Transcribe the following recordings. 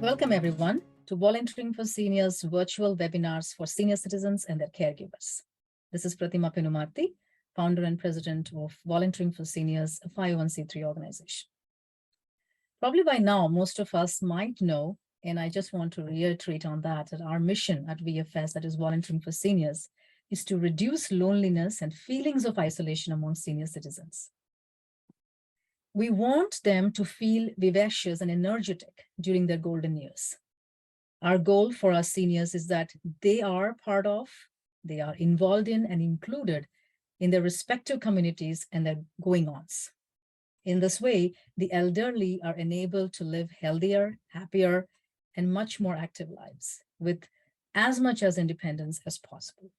Welcome everyone to Volunteering for Seniors virtual webinars for senior citizens and their caregivers. This is Pratima Penumarti, founder and president of Volunteering for Seniors, a 501c3 organization. Probably by now, most of us might know, and I just want to reiterate on that our mission at VFS, that is Volunteering for Seniors, is to reduce loneliness and feelings of isolation among senior citizens. We want them to feel vivacious and energetic during their golden years. Our goal for our seniors is that they are part of, they are involved in and included in their respective communities and their going-ons. In this way, the elderly are enabled to live healthier, happier, and much more active lives with as much as independence as possible.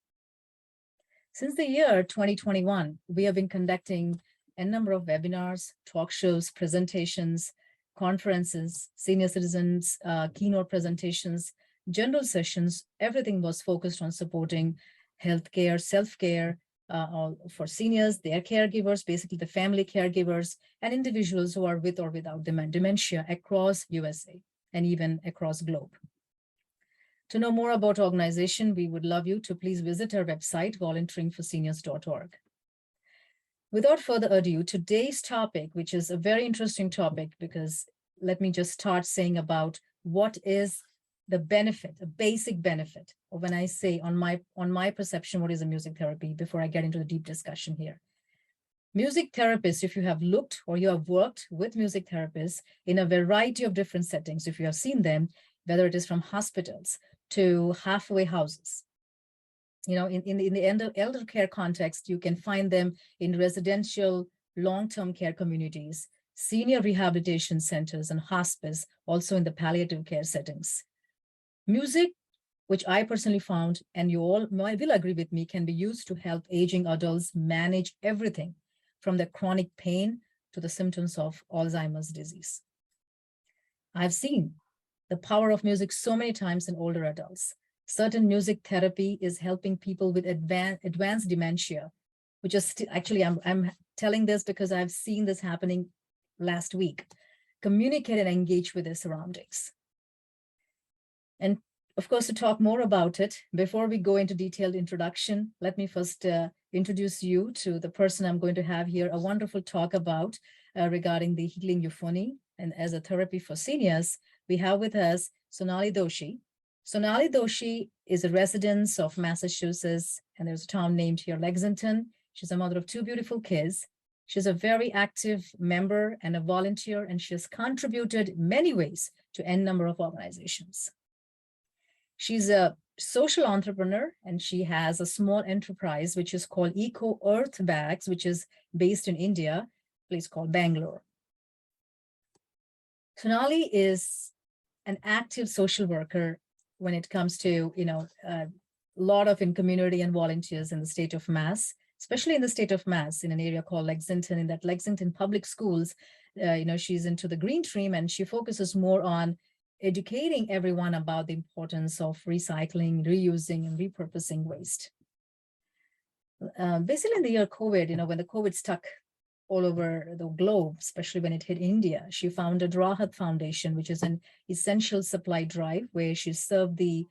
Since the year 2021, we have been conducting a number of webinars, talk shows, presentations, conferences, senior citizens, keynote presentations, general sessions. Everything was focused on supporting healthcare, self-care for seniors, their caregivers, basically the family caregivers, and individuals who are with or without dementia across USA and even across globe. To know more about our organization, we would love you to please visit our website, volunteeringforseniors.org. Without further ado, today's topic, which is a very interesting topic, because let me just start saying about what is the benefit, a basic benefit, or when I say on my perception, what is a music therapy, before I get into the deep discussion here. Music therapists, if you have looked or you have worked with music therapists in a variety of different settings, if you have seen them, whether it is from hospitals to halfway houses, in the elder care context, you can find them in residential long-term care communities, senior rehabilitation centers, and hospice, also in the palliative care settings. Music, which I personally found, and you all will agree with me, can be used to help aging adults manage everything from the chronic pain to the symptoms of Alzheimer's disease. I've seen the power of music so many times in older adults. Certain music therapy is helping people with advanced dementia, which is actually, I'm telling this because I've seen this happening last week. Communicate and engage with their surroundings. And of course, to talk more about it, before we go into detailed introduction, let me first introduce you to the person I'm going to have here a wonderful talk about regarding the healing euphony. And as a therapy for seniors, we have with us Sonali Doshi. Sonali Doshi is a resident of Massachusetts, and there's a town named here, Lexington. She's a mother of 2 beautiful kids. She's a very active member and a volunteer, and she has contributed in many ways to n number of organizations. She's a social entrepreneur, and she has a small enterprise, which is called Eco Earth Bags, which is based in India, a place called Bangalore. Sonali is an active social worker when it comes to, a lot of in community and volunteers in the state of Mass, especially in the state of Mass, in an area called Lexington, in that Lexington public schools, she's into the green stream, and she focuses more on educating everyone about the importance of recycling, reusing, and repurposing waste. Basically in the year COVID, when the COVID stuck all over the globe, especially when it hit India, she founded Rahat Foundation, which is an essential supply drive where she served they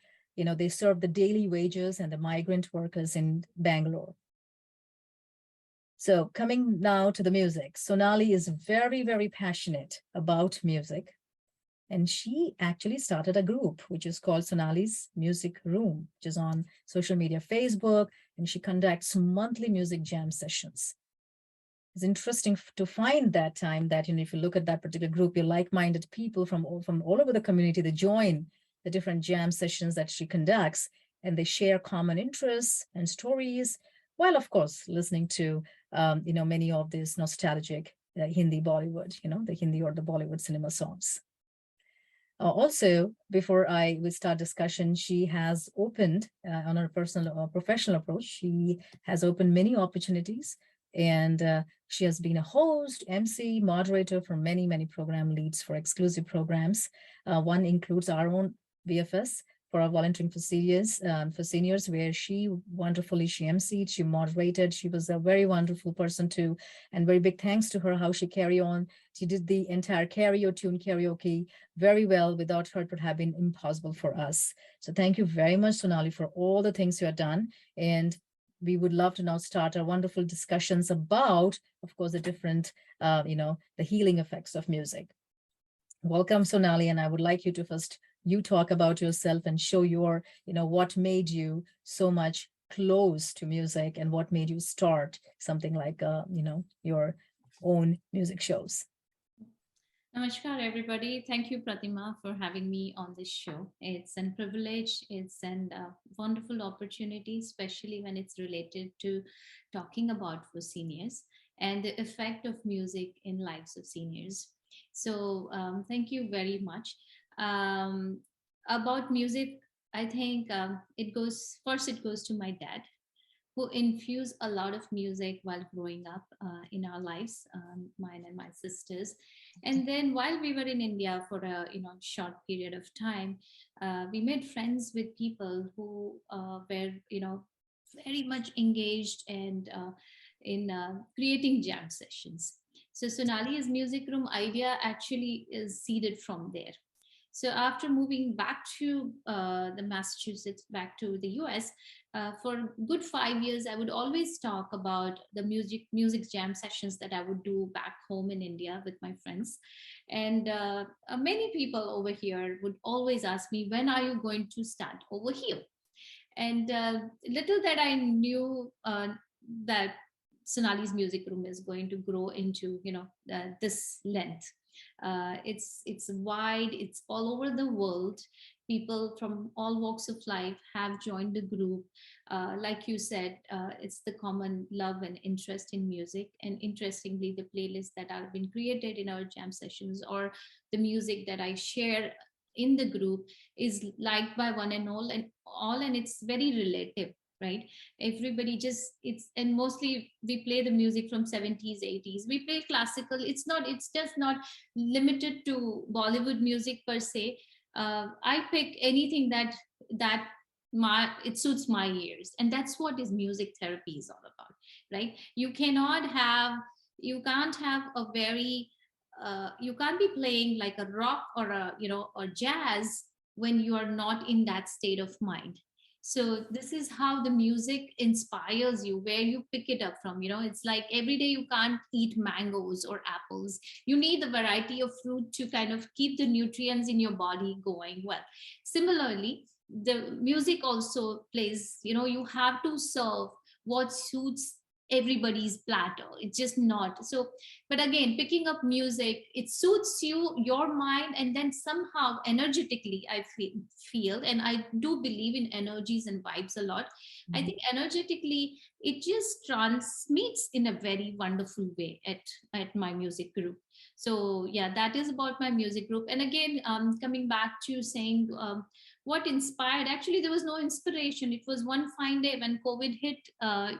serve the daily wages and the migrant workers in Bangalore. So coming now to the music, Sonali is very, very passionate about music. And she actually started a group, which is called Sonali's Music Room, which is on social media, Facebook, and she conducts monthly music jam sessions. It's interesting to find that time that, if you look at that particular group, you're like-minded people from all over the community, they join the different jam sessions that she conducts, and they share common interests and stories, while of course listening to, many of these nostalgic Hindi Bollywood, the Hindi or the Bollywood cinema songs. Also, before we start discussion, she has opened on her personal professional approach, she has opened many opportunities. And she has been a host, MC, moderator for many, many program leads for exclusive programs. One includes our own VFS, for our volunteering for seniors, where she emceed, she moderated. She was a very wonderful person too, and very big thanks to her how she carry on. She did the entire karaoke very well. Without her, it would have been impossible for us. So thank you very much, Sonali, for all the things you have done. And we would love to now start our wonderful discussions about, of course, the different, the healing effects of music. Welcome, Sonali, and I would like you to first talk about yourself and show your, what made you so much close to music and what made you start something like, your own music shows. Namaskar, everybody. Thank you, Pratima, for having me on this show. It's a privilege. It's a wonderful opportunity, especially when it's related to talking about for seniors and the effect of music in lives of seniors. So thank you very much. About music, I think it goes to my dad, who infused a lot of music while growing up in our lives, mine and my sisters. And then while we were in India for a short period of time, we made friends with people who were very much engaged and in creating jam sessions. So Sonali's music room idea actually is seeded from there. So after moving back to the Massachusetts, back to the US, for good 5 years, I would always talk about the music jam sessions that I would do back home in India with my friends. And many people over here would always ask me, when are you going to start over here? And little that I knew that Sonali's music room is going to grow into, this length. It's wide, it's all over the world. People from all walks of life have joined the group. Like you said, it's the common love and interest in music. And interestingly, the playlists that have been created in our jam sessions, or the music that I share in the group, is liked by one and all, and it's very relative, right? Everybody just, it's, and mostly we play the music from 70s, 80s. We play classical. It's just not limited to Bollywood music per se. I pick anything that it suits my ears, and that's what is music therapy is all about, right? You can't have a very you can't be playing like a rock or or jazz when you are not in that state of mind. So this is how the music inspires you, where you pick it up from. It's like every day you can't eat mangoes or apples. You need the variety of fruit to kind of keep the nutrients in your body going well. Similarly, the music also plays, you have to serve what suits everybody's platter. It's just not so. But again, picking up music, it suits your mind, and then somehow energetically I feel, and I do believe in energies and vibes a lot. I think energetically it just transmits in a very wonderful way at my music group. So yeah, that is about my music group. And again, coming back to saying what inspired, actually there was no inspiration. It was one fine day when COVID hit, uh,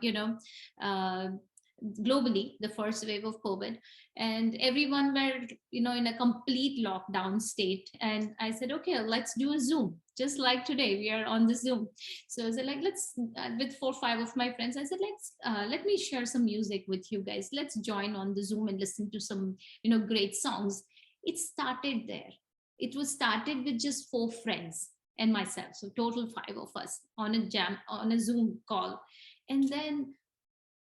globally, the first wave of COVID, and everyone were in a complete lockdown state. And I said, okay, let's do a Zoom, just like today we are on the Zoom. So I said, like, let's with 4 or 5 of my friends, I said, let me share some music with you guys. Let's join on the Zoom and listen to some great songs. It started there. It was started with just 4 friends and myself, so total 5 of us on a Zoom call. And then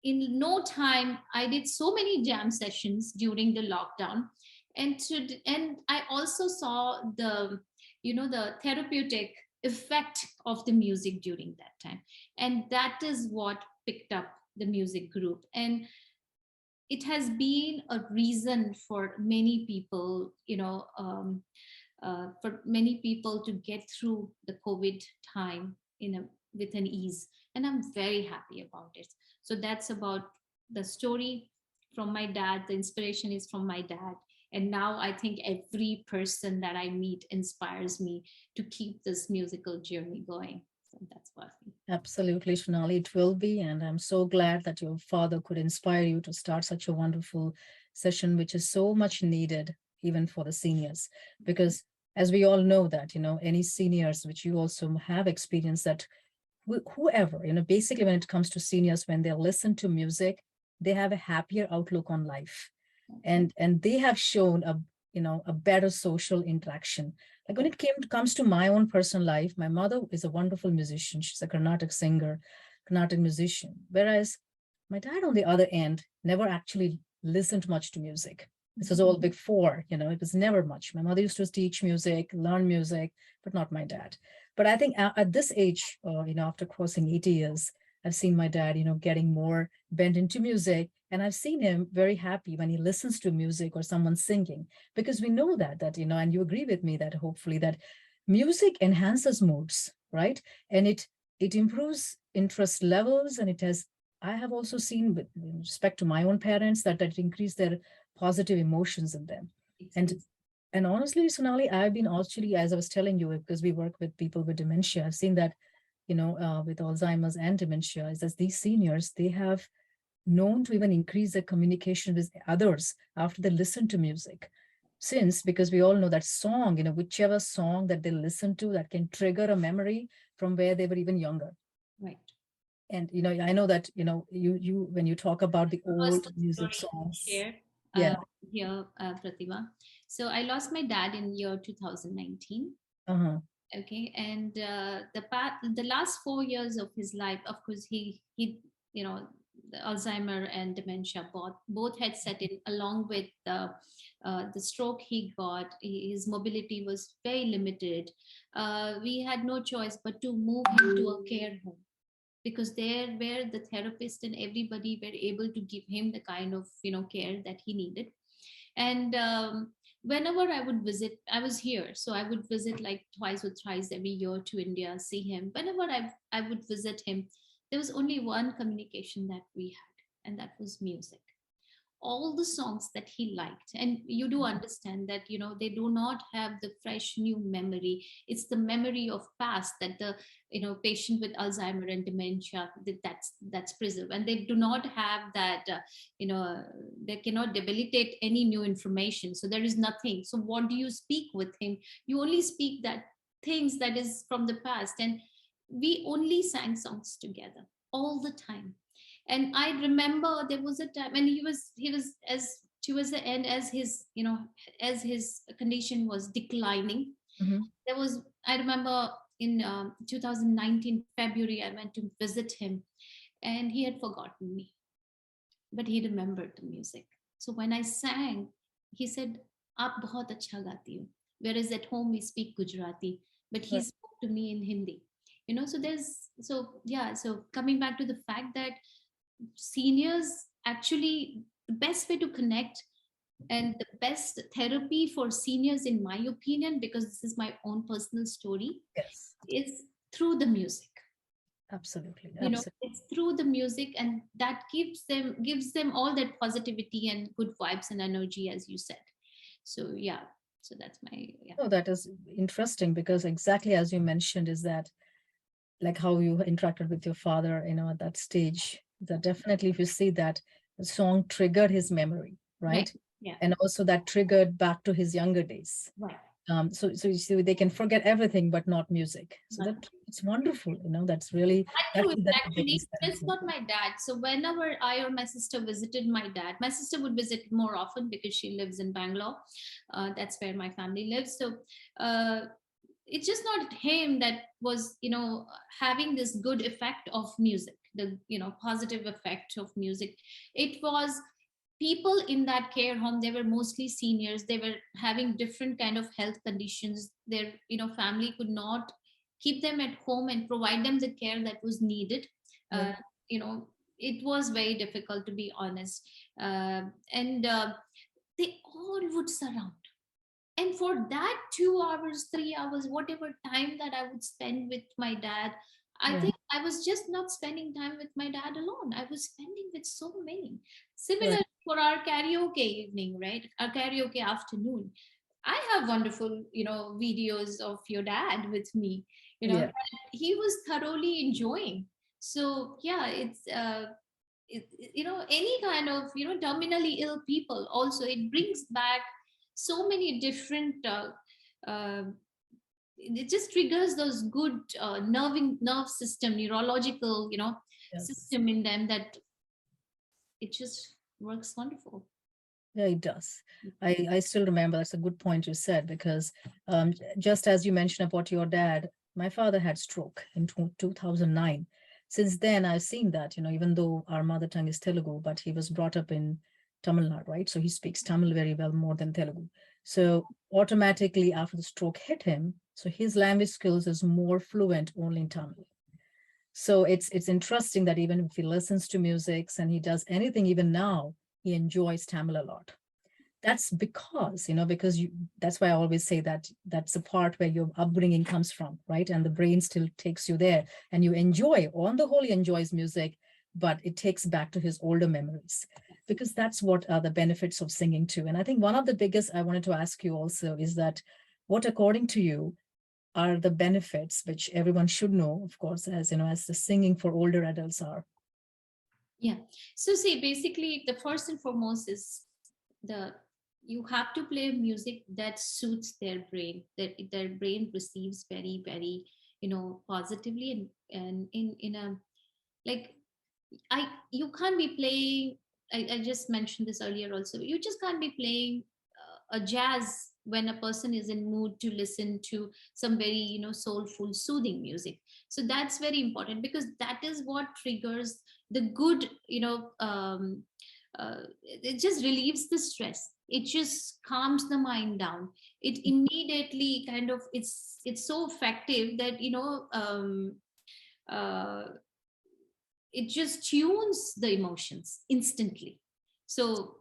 in no time I did so many jam sessions during the lockdown. And I also saw the therapeutic effect of the music during that time. And that is what picked up the music group. And it has been a reason for many people, for many people to get through the COVID time with an ease. And I'm very happy about it. So that's about the story from my dad. The inspiration is from my dad. And now I think every person that I meet inspires me to keep this musical journey going. So that's what. Absolutely, Sonali, it will be. And I'm so glad that your father could inspire you to start such a wonderful session, which is so much needed even for the seniors. Because as we all know that, any seniors, which you also have experienced, that whoever, basically when it comes to seniors, when they listen to music, they have a happier outlook on life. And they have shown a better social interaction. Like when it comes to my own personal life, my mother is a wonderful musician. She's a Carnatic singer, Carnatic musician. Whereas my dad, on the other end, never actually listened much to music. This was all big four, it was never much. My mother used to teach music, learn music, but not my dad. But I think at this age, after crossing 80 years, I've seen my dad, getting more bent into music. And I've seen him very happy when he listens to music or someone singing, because we know that, and you agree with me that hopefully that music enhances moods, right? And it improves interest levels, and it has, I have also seen with respect to my own parents that increase their positive emotions in them. And honestly, Sonali, I've been actually, as I was telling you, because we work with people with dementia, I've seen that, with Alzheimer's and dementia, is that these seniors, they have known to even increase their communication with others after they listen to music. Because we all know that song, whichever song that they listen to, that can trigger a memory from where they were even younger. Right. And I know that you when you talk about the old music songs. Share, Yeah. here, Pratima. So I lost my dad in year 2019. Uh-huh. Okay, and the last 4 years of his life, of course, he the Alzheimer and dementia both had set in, along with the stroke he got. His mobility was very limited. We had no choice but to move him to a care home, because there where the therapist and everybody were able to give him the kind of care that he needed. And whenever I would visit, I was here, so I would visit like twice or thrice every year to India, see him. Whenever I would visit him, there was only one communication that we had, and that was music. All the songs that he liked. And you do understand that they do not have the fresh new memory. It's the memory of past that the patient with Alzheimer and dementia, that's preserved, and they do not have that they cannot debilitate any new information. So there is nothing. So what do you speak with him? You only speak that things that is from the past. And we only sang songs together all the time. And I remember there was a time, and he was as towards the end, as his as his condition was declining. Mm-hmm. There was, I remember, in 2019 February, I went to visit him, and he had forgotten me, but he remembered the music. So when I sang, he said, "Aap bahut acha gati ho." Whereas at home we speak Gujarati, but he Right. spoke to me in Hindi. So coming back to the fact that seniors, actually, the best way to connect and the best therapy for seniors, in my opinion, because this is my own personal story, Yes. is through the music. Absolutely. Absolutely. It's through the music, and that gives them all that positivity and good vibes and energy, as you said. So yeah, so that's my, yeah. Oh, that is interesting, because exactly as you mentioned, is that like how you interacted with your father, at that stage, that definitely, if you see that the song triggered his memory, right? Yeah. And also that triggered back to his younger days. Right. So you see, they can forget everything, but not music. So that it's wonderful, that's really, True, that's the actually, base that just not my dad. So whenever I or my sister visited my dad, my sister would visit more often because she lives in Bangalore. That's where my family lives. So uh, it's just not him that was having this good effect of music, the positive effect of music. It was people in that care home. They were mostly seniors. They were having different kind of health conditions. Their family could not keep them at home and provide them the care that was needed. uh, you know it was very difficult, to be honest. And they all would surround, and for that 2 hours, 3 hours, whatever time that I would spend with my dad, I Yeah. think I was just not spending time with my dad alone. I was spending with so many. Similar Right. for our karaoke evening, right? Our karaoke afternoon. I have wonderful, videos of your dad with me, Yeah. that he was thoroughly enjoying. So yeah, it's any kind of terminally ill people also, it brings back so many different uh, it just triggers those good nerve system, neurological, Yes. system in them, that it just works wonderful. Yeah, it does. I still remember, that's a good point you said, because just as you mentioned about your dad, my father had stroke in 2009. Since then, I've seen that, even though our mother tongue is Telugu, but he was brought up in Tamil Nadu, right? So he speaks Tamil very well, more than Telugu. So automatically after the stroke hit him, so his language skills is more fluent only in Tamil. So it's interesting that even if he listens to music and he does anything, even now, he enjoys Tamil a lot. That's because that's why I always say that that's the part where your upbringing comes from, right? And the brain still takes you there, and you enjoy, on the whole, he enjoys music, but it takes back to his older memories, because that's what are the benefits of singing too. And I think one of the biggest I wanted to ask you also is that, what according to you are the benefits, which everyone should know, of course, as the singing for older adults are? Yeah. So see, basically, the first and foremost is the you have to play music that suits their brain, that their brain receives very, very, positively, and in a, like, you can't be playing. I just mentioned this earlier also. You just can't be playing a jazz when a person is in mood to listen to some very, soulful, soothing music. So that's very important, because that is what triggers the good, it just relieves the stress. It just calms the mind down. It immediately kind of, it's so effective that, uh, it just tunes the emotions instantly. So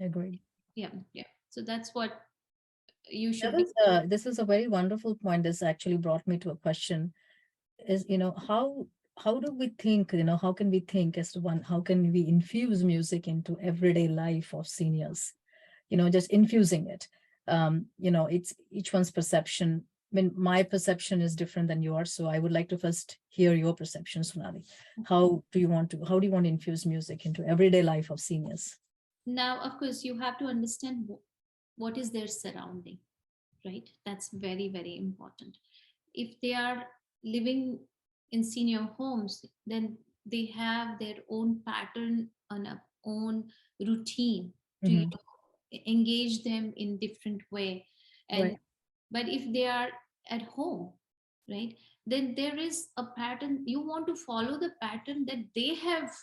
I agree. yeah, yeah, so that's what you That should be. was this is a very wonderful point. This actually brought me to a question: is how do we think? How can we think as to one? How can we infuse music into everyday life of seniors? Just infusing it. It's each one's perception. I mean, my perception is different than yours, so I would like to first hear your perception, Sonali. How do you want to infuse music into everyday life of seniors? Now, of course, you have to understand what is their surrounding, right? That's very, very important. If they are living in senior homes, then they have their own pattern and a own routine to, Hmm. engage them in different way. And Right. but if they are at home, right, then there is a pattern. You want to follow the pattern that they have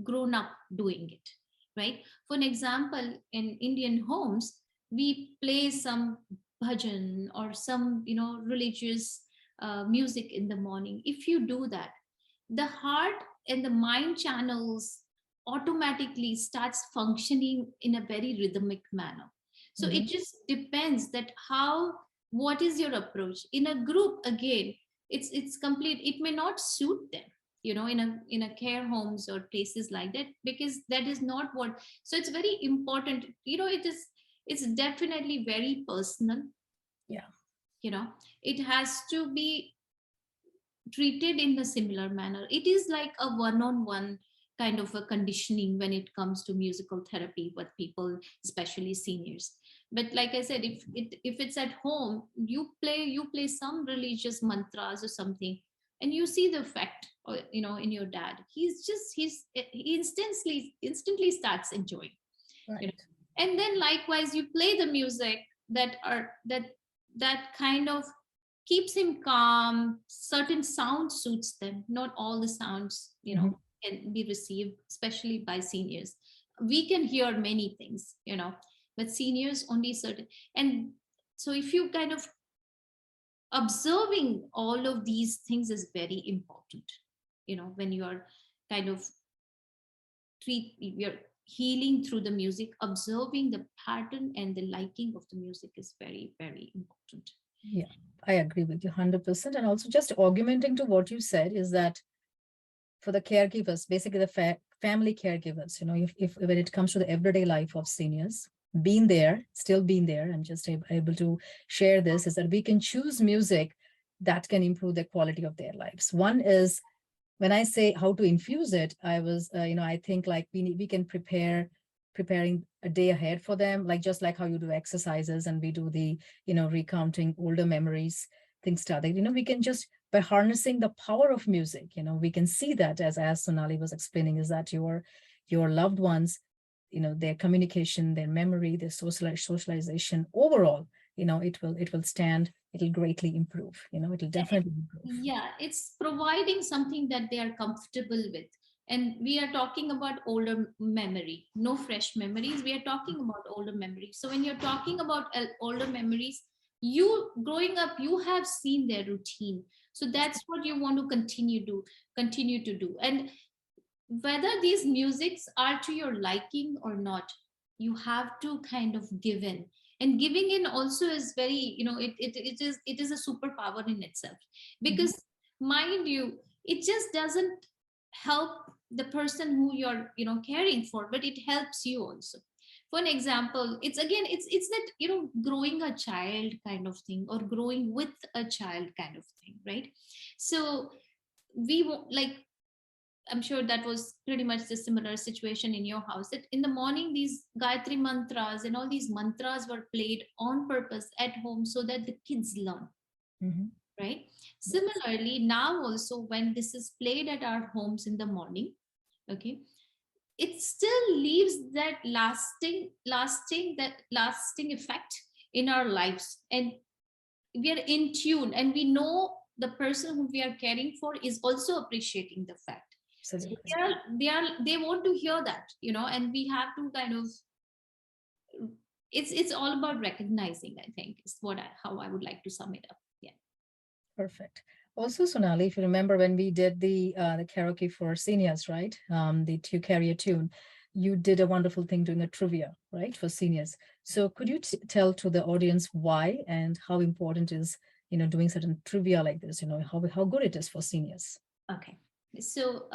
grown up doing it, right? For an example, in Indian homes, we play some bhajan or some, religious music in the morning. If you do that, the heart and the mind channels automatically starts functioning in a very rhythmic manner. So Hmm. it just depends that how, what is your approach in a group. Again, it's complete, it may not suit them, in a care homes or places like that, because that is not what. So it's very important, it's definitely very personal. Yeah. It has to be treated in a similar manner. It is like a one-on-one kind of a conditioning when it comes to musical therapy with people, especially seniors. But like I said, if it's at home, you play some religious mantras or something, and you see the effect, in your dad. He instantly starts enjoying, you know. Right. And then likewise, you play the music that kind of keeps him calm. Certain sound suits them, not all the sounds, Hmm. can be received, especially by seniors. We can hear many things, but seniors only certain. And so if you kind of observing all of these things is very important, when you are kind of you're healing through the music. Observing the pattern and the liking of the music is very, very important. Yeah, I agree with you 100%. And also, just augmenting to what you said, is that for the caregivers, basically the family caregivers, if when it comes to the everyday life of seniors, being there, still being there, I'm just able to share this, is that we can choose music that can improve the quality of their lives. One is, when I say how to infuse it, I was, I think like we can prepare preparing a day ahead for them, like just like how you do exercises and we do the, recounting older memories, things start that, we can just by harnessing the power of music, we can see that as Sonali was explaining, is that your loved ones, their communication, their memory, their socialization overall, it will stand, it'll greatly improve, it'll definitely improve. Yeah, it's providing something that they are comfortable with. And we are talking about older memory, no fresh memories. We are talking about older memories. So when you're talking about older memories, you growing up, you have seen their routine. So that's what you want to continue to do. And whether these musics are to your liking or not, you have to kind of give in. And giving in also is very, it is a superpower in itself. Mhm. Because mind you, it just doesn't help the person who you're caring for, but it helps you also. For an example, it's again, it's that growing a child kind of thing, or growing with a child kind of thing, right? So like, I'm sure that was pretty much the similar situation in your house. That in the morning, these Gayatri mantras and all these mantras were played on purpose at home so that the kids learn, Mhm. right? Yes. Similarly, now also when this is played at our homes in the morning, okay, it still leaves that lasting effect in our lives, and we are in tune, and we know the person who we are caring for is also appreciating the fact. So Absolutely. they want to hear that, and we have to kind of, it's all about recognizing, I think, is how I would like to sum it up. Yeah. Perfect. Also, Sonali, if you remember when we did the karaoke for seniors, right? The To Carry a Tune, you did a wonderful thing doing a trivia, right, for seniors. So could you tell to the audience why and how important is, doing certain trivia like this, how good it is for seniors? Okay. So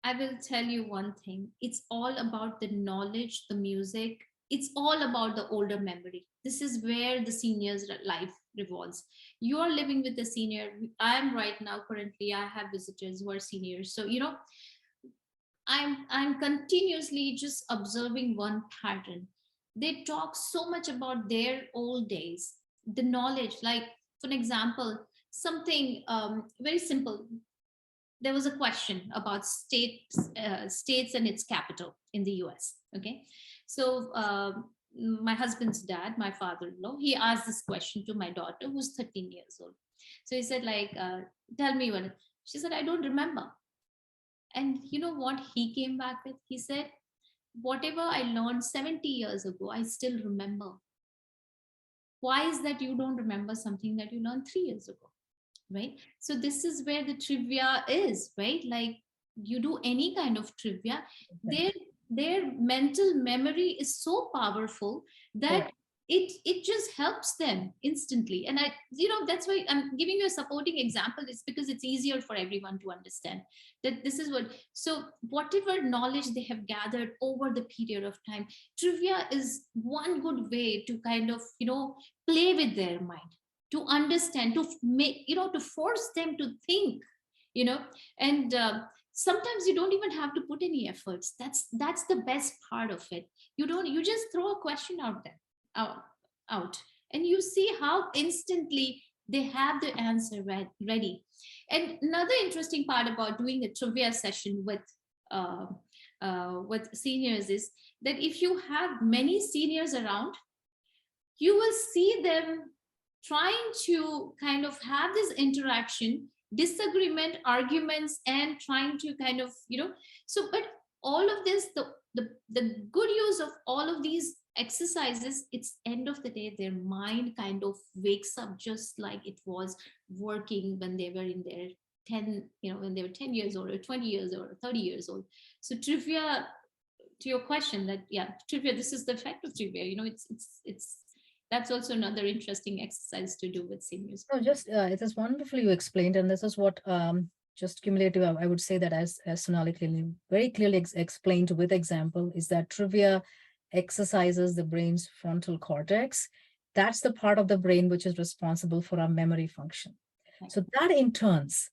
I will tell you one thing. It's all about the knowledge, the music. It's all about the older memory. This is where the senior's life revolves. You are living with a senior. I am right now, currently, I have visitors who are seniors. So, I'm continuously just observing one pattern. They talk so much about their old days, the knowledge. Like, for an example, something very simple. There was a question about states and its capital in the US. Okay, so my husband's dad, my father-in-law, he asked this question to my daughter, who's 13 years old. So he said, like, tell me what. She said, I don't remember. And you know what he came back with? He said, whatever I learned 70 years ago, I still remember. Why is that you don't remember something that you learned 3 years ago? Right? So this is where the trivia is, right? Like, you do any kind of trivia, their Exactly. their mental memory is so powerful that Correct. it just helps them instantly. And that's why I'm giving you a supporting example. It's because it's easier for everyone to understand that this is what. So whatever knowledge they have gathered over the period of time, trivia is one good way to kind of play with their mind, to understand, to make, to force them to think, you know and sometimes you don't even have to put any efforts. That's the best part of it. You just throw a question out out, and you see how instantly they have the answer ready. And another interesting part about doing a trivia session uh, with seniors is that if you have many seniors around, you will see them trying to kind of have this interaction, disagreement, arguments, and trying to kind of so. But all of this, the good use of all of these exercises, it's end of the day their mind kind of wakes up just like it was working when they were in their 10, when they were 10 years old or 20 years old or 30 years old. So trivia, to your question, that yeah, trivia, this is the effect of trivia. It's that's also another interesting exercise to do with seniors. No, just it is wonderfully you explained, and this is what just cumulative. I would say that as Sonali clearly, very clearly explained with example, is that trivia exercises the brain's frontal cortex. That's the part of the brain which is responsible for our memory function. Right. So that in turns,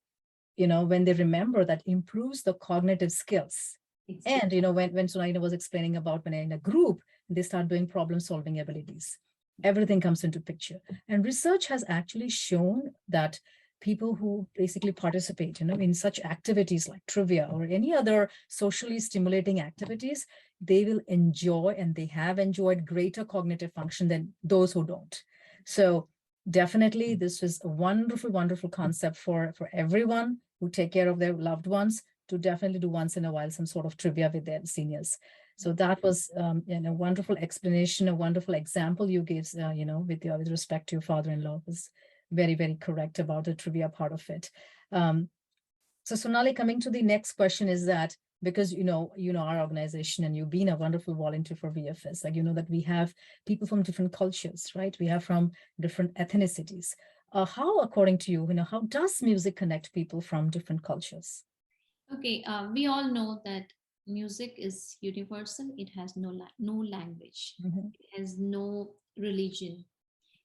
when they remember, that improves the cognitive skills. Exactly. And when Sunaina was explaining about when in a group, they start doing problem solving abilities, everything comes into picture. And research has actually shown that people who basically participate in such activities like trivia or any other socially stimulating activities, they will enjoy, and they have enjoyed, greater cognitive function than those who don't. So definitely this is a wonderful, wonderful concept for everyone who take care of their loved ones, to definitely do once in a while some sort of trivia with their seniors. So that was a wonderful explanation, a wonderful example you gave, with respect to your father-in-law, was very, very correct about the trivia part of it. So Sonali, coming to the next question is that, because our organization, and you've been a wonderful volunteer for VFS, like that we have people from different cultures, right? We have from different ethnicities. How, according to you, how does music connect people from different cultures? Okay, we all know that music is universal. It has no language. Mhm. It has no religion.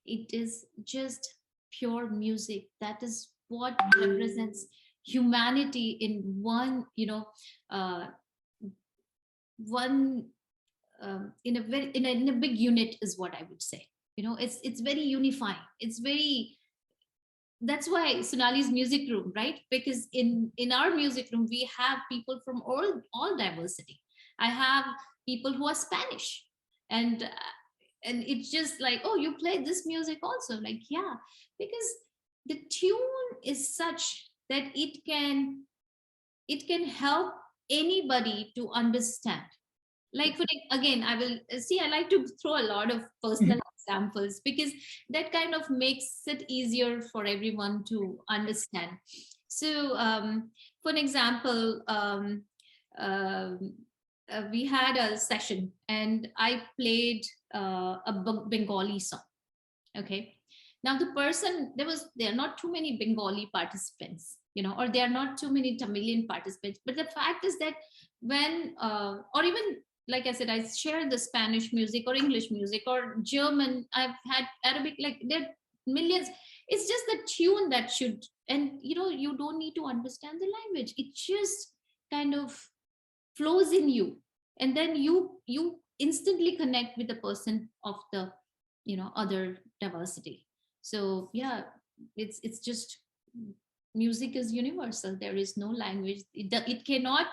It is just pure music. That is what represents humanity in one, uh, one in a very in a big unit is what I would say. It's very unifying. It's very, that's why Sonali's music room, right? Because in our music room we have people from all diversity. I have people who are Spanish, and it's just like, oh, you play this music also, like, yeah, because the tune is such that it can help anybody to understand. Like, again, I will see, I like to throw a lot of personal examples because that kind of makes it easier for everyone to understand. So for an example, um, we had a session and I played a Bengali song. Okay, now the person, there are not too many Bengali participants, or there are not too many Tamilian participants, but the fact is that when or even, like I said, I share the Spanish music or English music or German, I've had Arabic, like there are millions. It's just the tune that should, and you don't need to understand the language. It just kind of flows in you, and then you instantly connect with the person of the other diversity. So yeah, it's just, music is universal. There is no language. It cannot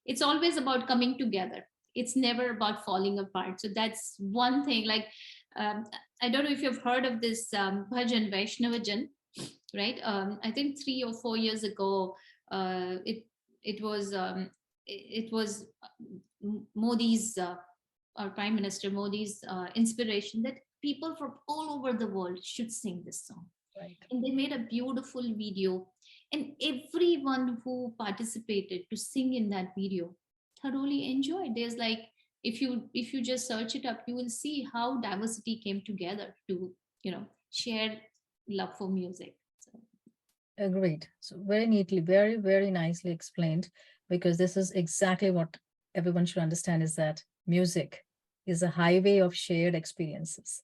it's always about coming together. It's never about falling apart. So that's one thing. Like, um, I don't know if you've heard of this bhajan, Vaishnavajan, right? I think 3 or 4 years ago, it was Modi's, our Prime Minister Modi's inspiration that people from all over the world should sing this song. Right. And they made a beautiful video, and everyone who participated to sing in that video thoroughly enjoyed. There's like, if you just search it up, you will see how diversity came together to share love for music. So, Agreed. So very neatly, very, very nicely explained, because this is exactly what everyone should understand, is that music is a highway of shared experiences.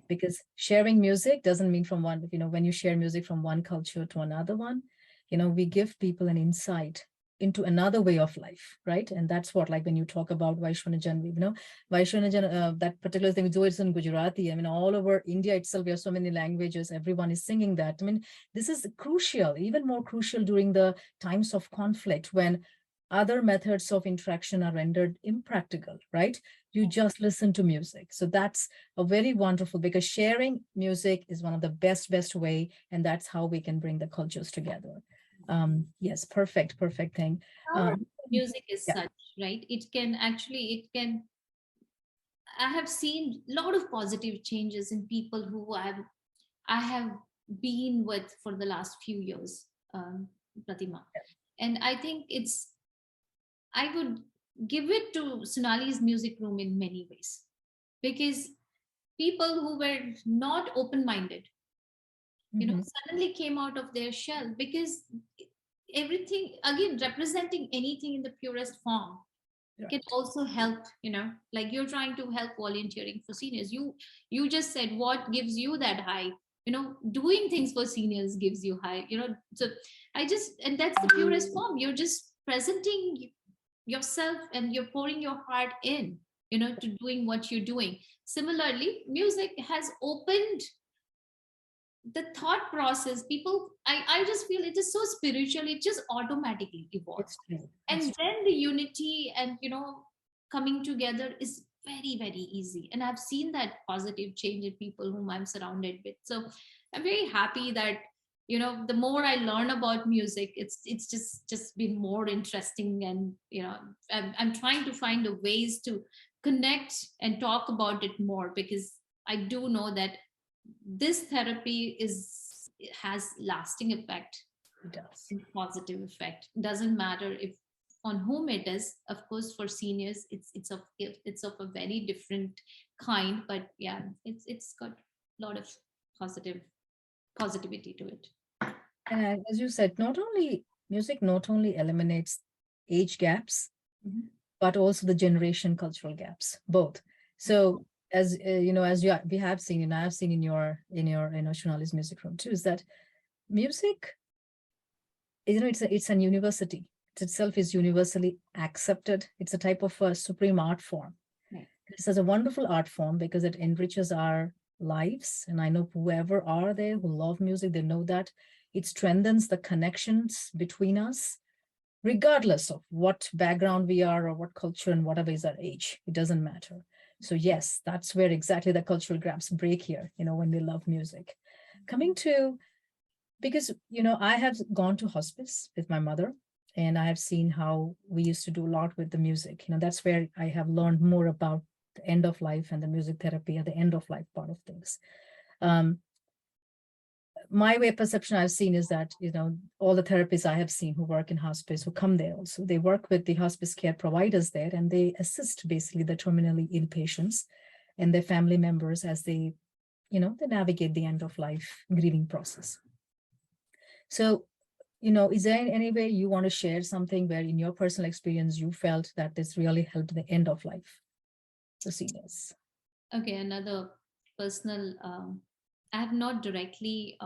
Because sharing music doesn't mean from one, when you share music from one culture to another one, we give people an insight into another way of life, right? And that's what, like when you talk about Vaishwanajan, Vaishwanajan, that particular thing, though it's in Gujarati, I mean, all over India itself, we have so many languages, everyone is singing that. I mean, this is crucial, even more crucial during the times of conflict, when other methods of interaction are rendered impractical, right? You just listen to music. So that's a very wonderful, because sharing music is one of the best way, and that's how we can bring the cultures together. Yes, perfect thing. power of Um, music is yeah. such, right? It can, I have seen a lot of positive changes in people who I have been with for the last few years, Pratima. And I think I would give it to Sonali's music room in many ways, because people who were not open-minded, Mhm. suddenly came out of their shell, because everything, again, representing anything in the purest form can Right. also help. Like, you're trying to help volunteering for seniors. You just said what gives you that high. Doing things for seniors gives you high. So I just, and that's the purest form. You're just presenting yourself and you're pouring your heart in, to doing what you're doing. Similarly, music has opened the thought process. People, I just feel it is so spiritual, it just automatically It's evolves. true. It's And true. then the unity and coming together is very, very easy. And I've seen that positive change in people whom I'm surrounded with. So I'm very happy that the more I learn about music, it's just been more interesting. And I'm trying to find the ways to connect and talk about it more, because I do know that this therapy has lasting effect It does. and positive effect. Doesn't matter if on whom it is. Of course, for seniors, it's of a very different kind. But yeah, it's got a lot of positive positivity to it. And as you said, music not only eliminates age gaps, Mhm. but also the generation cultural gaps, both. So as we have seen, and I have seen in your Shonali's music room too, is that music, it's an university. It itself is universally accepted. It's a type of a supreme art form. Right. This is a wonderful art form because it enriches our lives. And I know whoever are there who love music, they know that it strengthens the connections between us, regardless of what background we are or what culture and whatever is our age. It doesn't matter. So yes, that's where exactly the cultural gaps break here, when we love music. Coming to, because, I have gone to hospice with my mother, and I have seen how we used to do a lot with the music. That's where I have learned more about the end of life and the music therapy at the end of life part of things. Um, my way of perception I've seen is that, all the therapists I have seen who work in hospice, who come there also, they work with the hospice care providers there, and they assist basically the terminally ill patients and their family members as they navigate the end of life grieving process. So, is there any way you want to share something where in your personal experience, you felt that this really helped the end of life for seniors? Okay, another personal. I have not directly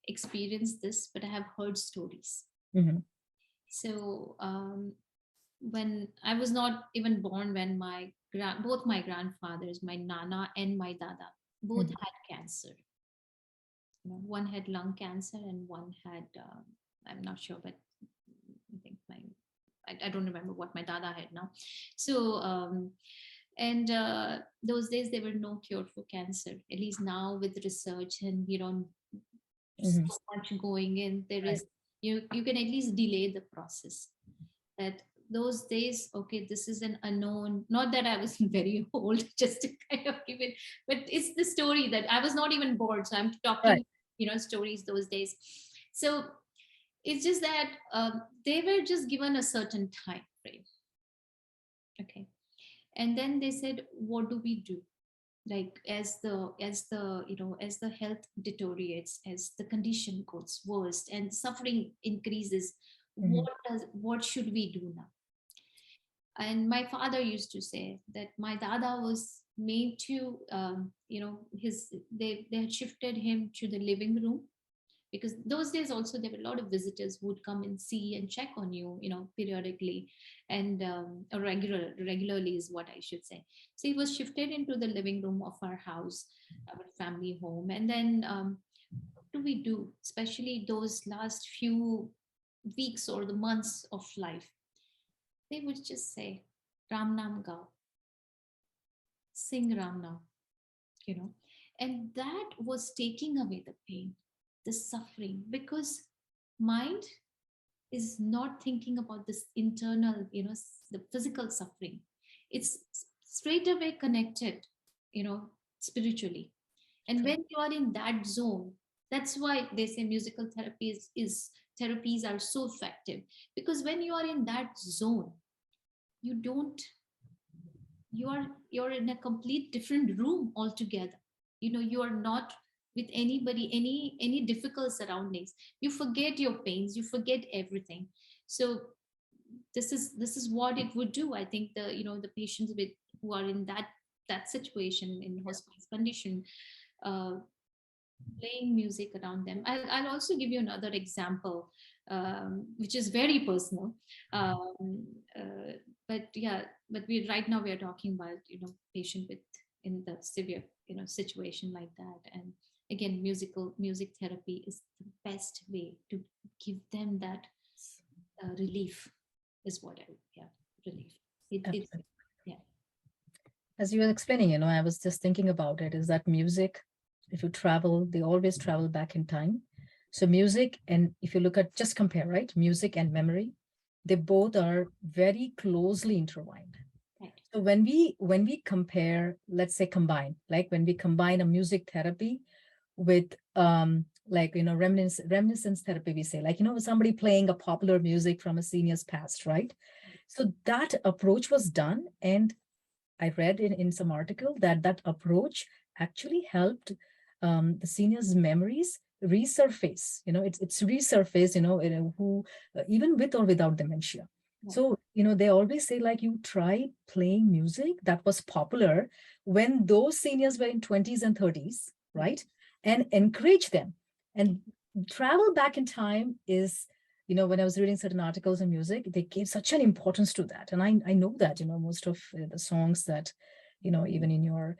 experienced this, but I have heard stories. Mhm. So when I was not even born, when both my grandfathers, my nana and my dada, both Mhm. had cancer. One had lung cancer and one had I'm not sure, but I think I don't remember what my dada had now. So and those days there were no cure for cancer. At least now with research and Mhm. so much going in, there Right. is you can at least delay the process. That those days, okay, this is an unknown. Not that I was very old, just to kind of give it, but it's the story that I was not even born, so I'm Right. talking, stories those days. So it's just that they were just given a certain time frame. Okay, and then they said, what do we do? Like as the health deteriorates, as the condition gets worse and suffering increases, Mhm. what should we do now? And my father used to say that my dada was made to his they had shifted him to the living room, because those days also there were a lot of visitors who would come and see and check on you, periodically, and or regularly is what I should say. So he was shifted into the living room of our house, our family home. And then what do we do, especially those last few weeks or the months of life? They would just say, Ram Nam Gao, sing Ram Nam, you know. And that was taking away the pain, the suffering, because mind is not thinking about this internal, the physical suffering. It's straight away connected, spiritually. And True. when you are in that zone, that's why they say musical is therapies are so effective, because when you are in that zone, you don't you're in a complete different room altogether. You are not with anybody, any difficult surroundings. You forget your pains, you forget everything. So this is what it would do. I think the patients who are in that situation, in hospice condition, uh, playing music around them. I'll also give you another example. which is very personal. Um, but yeah, but we right now we are talking about patient with in the severe situation like that, and again music therapy is the best way to give them that relief is what I yeah relief it's Absolutely. yeah. As you were explaining, I was just thinking about it, is that music, if you travel, they always travel back in time. So music, and if you look at, just compare, right? Music and memory, they both are very closely intertwined. Right. So when we compare, let's say combine, like when we combine a music therapy with like reminiscence therapy, we say, like somebody playing a popular music from a senior's past, right? So that approach was done, and I read in some article that that approach actually helped the seniors' memories resurface. It's resurfaced. Who even with or without dementia. Yeah. So they always say, like, you try playing music that was popular when those seniors were in 20s and 30s, right? And encourage them. And travel back in time is, when I was reading certain articles on music, they gave such an importance to that. And I know that, most of the songs that, even in your,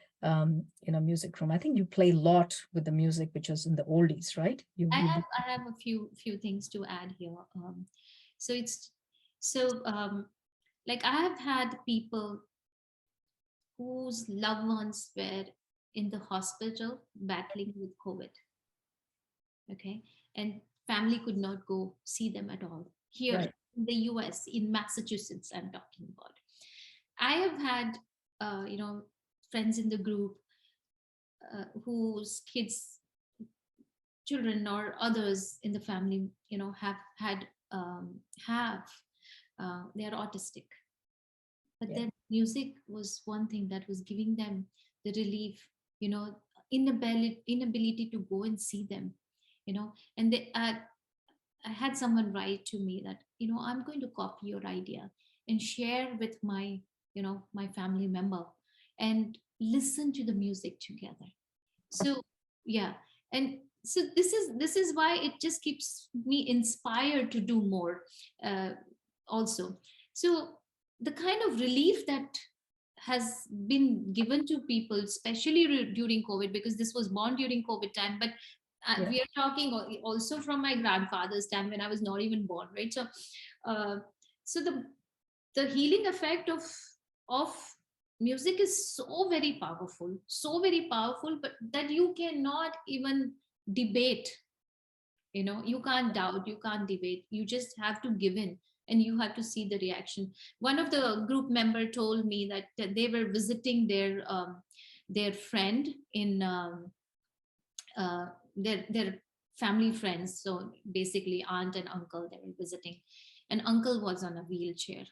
music room, I think you play a lot with the music, which was in the oldies, right? I have a few things to add here. So it's so like I have had people whose loved ones were in the hospital battling with COVID. Okay, and family could not go see them at all. Here Right. in the US, in Massachusetts, I'm talking about. I have had friends in the group whose kids, children, or others in the family, have had have they are autistic, but Yeah. then music was one thing that was giving them the relief, inability to go and see them, and I had someone write to me that, I'm going to copy your idea and share with my family member and listen to the music together. So yeah, and so this is why it just keeps me inspired to do more also. So the kind of relief that has been given to people, especially during COVID, because this was born during COVID time, but Yeah. we are talking also from my grandfather's time when I was not even born, right? So uh, so the healing effect of music is so very powerful, but that you cannot even debate. You can't doubt, you can't debate, you just have to give in, and you have to see the reaction. One of the group member told me that they were visiting their friend in uh, their family friends, so basically aunt and uncle, they were visiting, and uncle was on a wheelchair.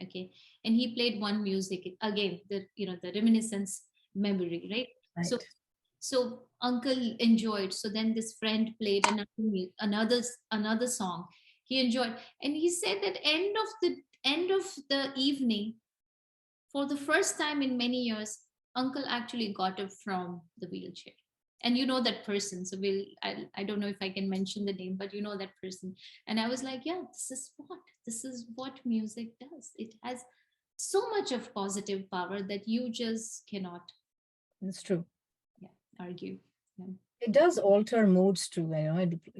Okay, and he played one music again, the reminiscence memory, right? So Right. so uncle enjoyed, so then this friend played another song he enjoyed, and he said that end of the evening, for the first time in many years, uncle actually got up from the wheelchair. And that person, so I don't know if I can mention the name, but that person. And I was like, yeah, this is what music does. It has so much of positive power that you just cannot, It's true. yeah, argue. Yeah. It does alter moods too.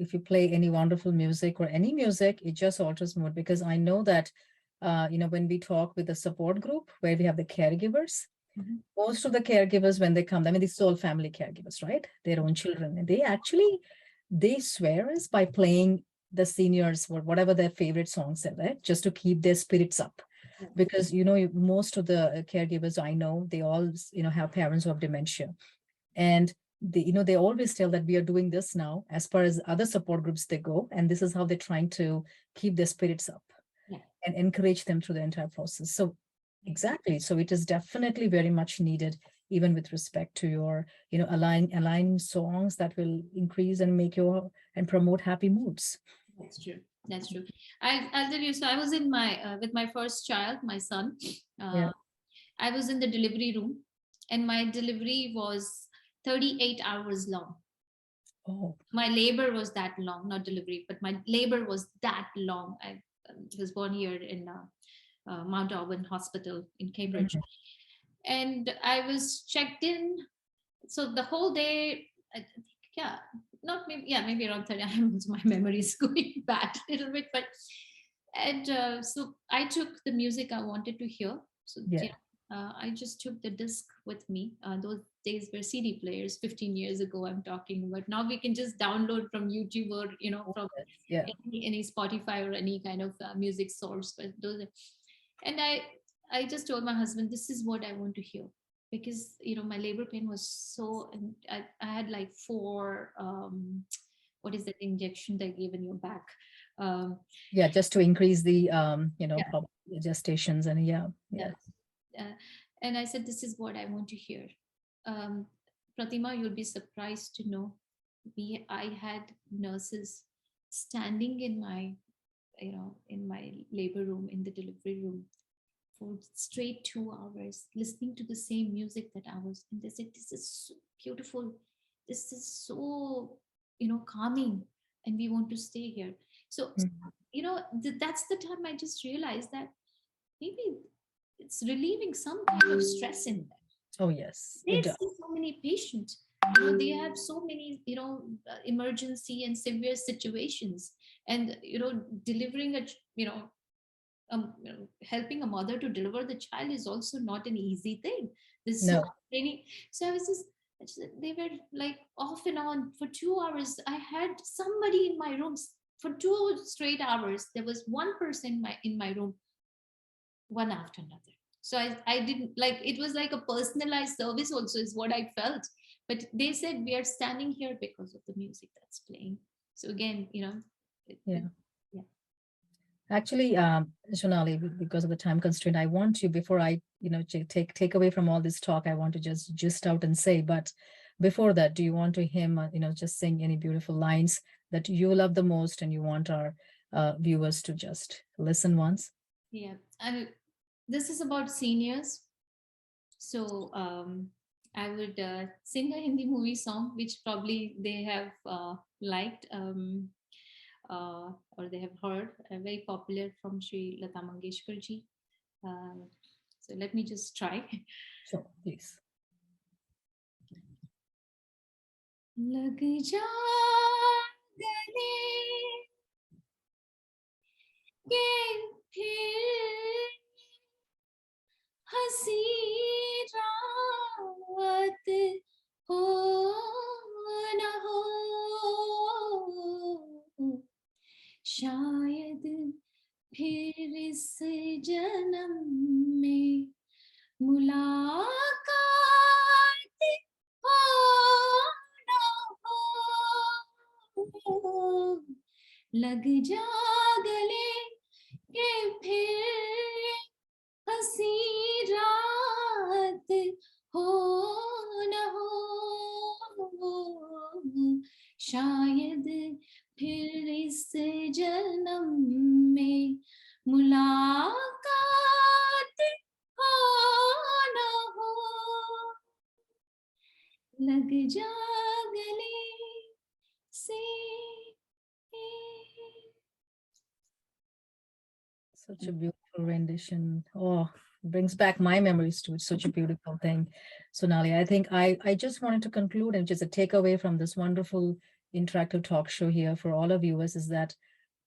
If you play any wonderful music or any music, it just alters mood, because I know that, when we talk with the support group where we have the caregivers, Mhm. most of the caregivers, when they come, I mean, these are all family caregivers, right? Their own children. And they swear us by playing the seniors or whatever their favorite songs are, right? Just to keep their spirits up. Yeah. Because, most of the caregivers I know, they all, have parents who have dementia. And they always tell that we are doing this now as far as other support groups they go. And this is how they're trying to keep their spirits up Yeah. and encourage them through the entire process. So exactly. So it is definitely very much needed, even with respect to your, align songs that will increase and make your and promote happy moods. That's true. That's true. I'll tell you. So I was in my with my first child, my son. Yeah. Uh, I was in the delivery room, and my delivery was 38 hours long. Oh. My labor was that long, not delivery, but my labor was that long. I was born here in Mount Auburn Hospital in Cambridge, Mhm. and I was checked in. So the whole day, I think, yeah, not maybe, yeah, maybe around 30. My memory is going bad a little bit, but and so I took the music I wanted to hear. So Yeah. I just took the disc with me. Those days were CD players, 15 years ago. I'm talking about. Now we can just download from YouTube or Oh, from yes. Yeah. any Spotify or any kind of music source. But and I just told my husband, this is what I want to hear, because my labor pain was so, and I had like four what is that injection they give in your back. Um, Yeah, just to increase the yeah, gestations, and yeah, yeah. yeah. And I said, this is what I want to hear. Um, Pratima, you'll be surprised to know I had nurses standing in my in my labor room, in the delivery room, for straight 2 hours listening to the same music that I was. And they said, this is so beautiful. This is so, calming. And we want to stay here. So, Mhm. that's the time I just realized that maybe it's relieving some kind of stress in them. Oh, yes, They it does. see so many patients. They have so many, emergency and severe situations. And, delivering helping a mother to deliver the child is also not an easy thing. There's so No, much training. So they were like off and on for 2 hours. I had somebody in my room for 2 straight hours. There was one person in my room, one after another. So I didn't like, it was like a personalized service also, is what I felt. But they said, we are standing here because of the music that's playing. So again, yeah. yeah. Actually, Shonali, because of the time constraint, I want to, before I, take away from all this talk, I want to just gist out and say, but before that, do you want to him, just sing any beautiful lines that you love the most and you want our viewers to just listen once? Yeah. And this is about seniors. So I would sing a Hindi movie song, which probably they have liked, or they have heard, very popular, from Sri Lata Mangeshkar ji. So let me just try. Sure, please. लग जा गले ये फिर हंसी रात हो न हो, शायद फिर इस जन्म में मुलाकात हो न हो, लग जा गले के फिर हंसी रात हो न हो, शायद फिर इस जन्म में मुलाकात हो न हो, लग जा गले से. Such a beautiful rendition. Oh, brings back my memories too. It's such a beautiful thing. Sonali, I think I just wanted to conclude, and just a takeaway from this wonderful interactive talk show here for all of viewers is that,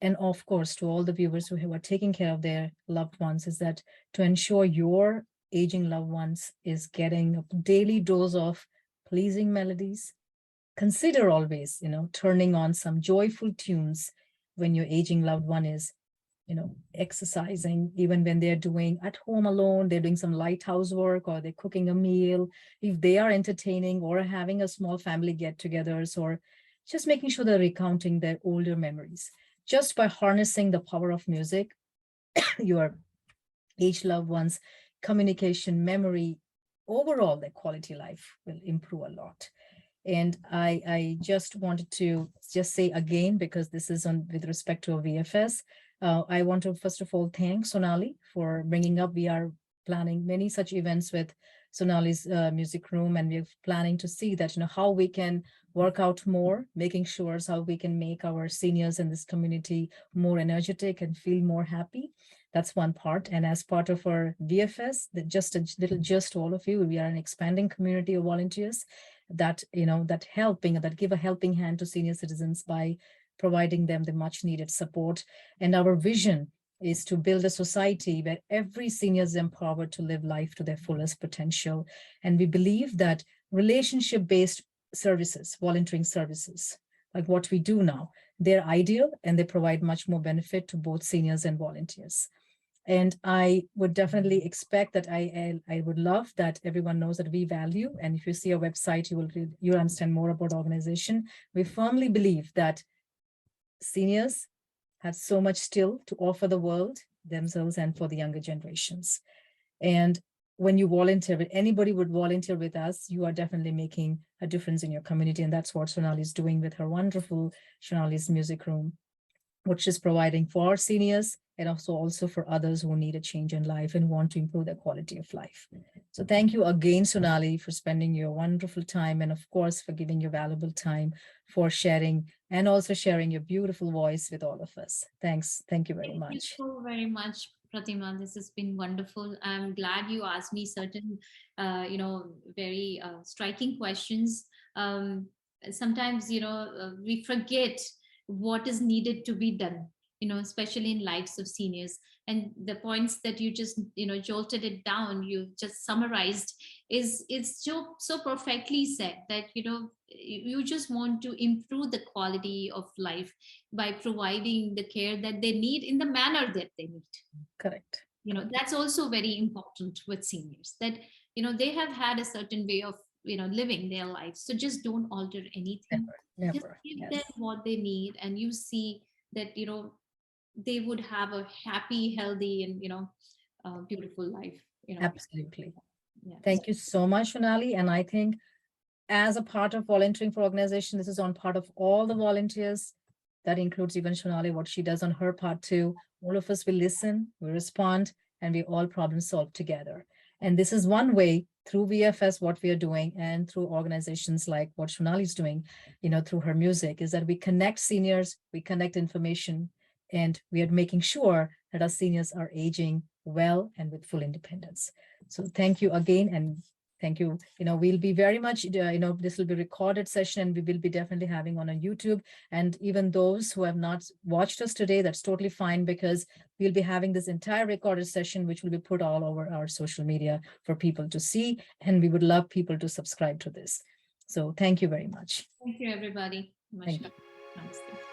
and of course to all the viewers who are taking care of their loved ones, is that to ensure your aging loved ones is getting a daily dose of pleasing melodies, consider always, turning on some joyful tunes when your aging loved one is, exercising, even when they're doing at home alone, they're doing some light housework or they're cooking a meal, if they are entertaining or having a small family get-togethers, or just making sure they're recounting their older memories. Just by harnessing the power of music, your aged loved ones' communication, memory, overall their quality life will improve a lot. And I just wanted to just say again, because this is on with respect to a VFS, I want to first of all thank Sonali for bringing up. We are planning many such events with Sonali's music room, and we're planning to see that, how we can work out more, making sure how we can make our seniors in this community more energetic and feel more happy. That's one part. And as part of our VFS, just a little just to all of you, we are an expanding community of volunteers that, that give a helping hand to senior citizens by providing them the much needed support. And our vision is to build a society where every senior is empowered to live life to their fullest potential. And we believe that relationship-based services, volunteering services, like what we do now, they're ideal and they provide much more benefit to both seniors and volunteers. And I would definitely expect that I would love that everyone knows that we value. And if you see our website, you'll understand more about the organization. We firmly believe that seniors have so much still to offer the world, themselves, and for the younger generations. And when you volunteer, when anybody would volunteer with us, you are definitely making a difference in your community. And that's what Sonali is doing with her wonderful Sonali's Music Room, which is providing for our seniors and also for others who need a change in life and want to improve their quality of life. So thank you again, Sonali, for spending your wonderful time and of course, for giving your valuable time for sharing and also sharing your beautiful voice with all of us. Thanks. Thank you very much. Thank you so very much, Pratima. This has been wonderful. I'm glad you asked me certain, very striking questions. Sometimes, we forget what is needed to be done, especially in lives of seniors. And the points that you just, jolted it down, you just summarized is so perfectly said that, you just want to improve the quality of life by providing the care that they need in the manner that they need. Correct. That's also very important with seniors, that they have had a certain way of living their lives, so just don't alter anything. Never. Just give Yes. them what they need, and you see that they would have a happy, healthy, and beautiful life. Absolutely. Yeah. Thank you so much, Sonali. And I think as a part of volunteering for organization, this is on part of all the volunteers. That includes even Sonali, what she does on her part too. All of us will listen, we respond, and we all problem solve together. And this is one way through VFS, what we are doing, and through organizations like what Sonali is doing, through her music, is that we connect seniors, we connect information, and we are making sure that our seniors are aging well and with full independence. So thank you again, and thank you. We'll be very much, this will be recorded session and we will be definitely having on a YouTube. And even those who have not watched us today, that's totally fine, because we'll be having this entire recorded session, which will be put all over our social media for people to see. And we would love people to subscribe to this. So thank you very much. Thank you, everybody. Thank you. Namaste.